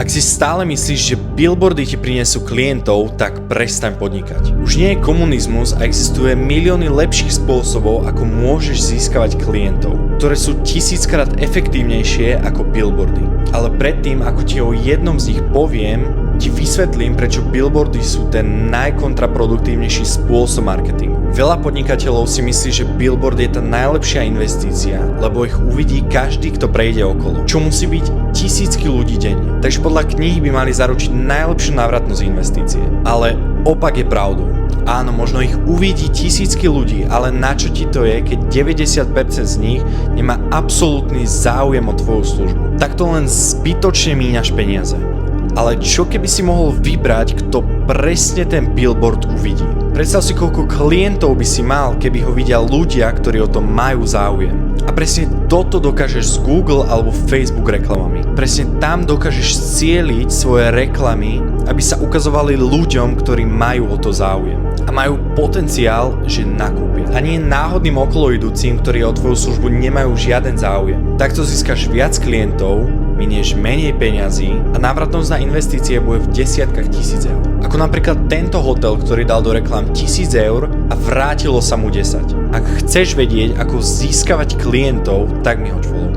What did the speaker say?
Ak si stále myslíš, že billboardy ti prinesú klientov, tak prestaň podnikať. Už nie je komunizmus a existuje milióny lepších spôsobov, ako môžeš získavať klientov, ktoré sú 1000-krát efektívnejšie ako billboardy. Ale predtým, ako ti o jednom z nich poviem, ti vysvetlím, prečo billboardy sú ten najkontraproduktívnejší spôsob marketingu. Veľa podnikateľov si myslí, že billboard je tá najlepšia investícia, lebo ich uvidí každý, kto prejde okolo. Čo musí byť tisícky ľudí denne. Takže podľa knihy by mali zaručiť najlepšiu návratnosť investície. Ale opak je pravdou. Áno, možno ich uvidí tisícky ľudí, ale na čo ti to je, keď 90% z nich nemá absolútny záujem o tvoju službu? Takto len zbytočne míňaš peniaze. Ale čo keby si mohol vybrať, kto presne ten billboard uvidí? Predstav si, koľko klientov by si mal, keby ho vidia ľudia, ktorí o tom majú záujem. A presne toto dokážeš s Google alebo Facebook reklamami. Presne tam dokážeš cieliť svoje reklamy, aby sa ukazovali ľuďom, ktorí majú o to záujem. A majú potenciál, že nakúpia. A nie náhodným okoloidúcim, ktorí o tvoju službu nemajú žiaden záujem. Takto získaš viac klientov, minieš menej peňazí a návratnosť na investície bude v desiatkách tisíc eur. Ako napríklad tento hotel, ktorý dal do reklám 1000 eur a vrátilo sa mu 10. Ak chceš vedieť, ako získavať klientov, tak mi hoď follow.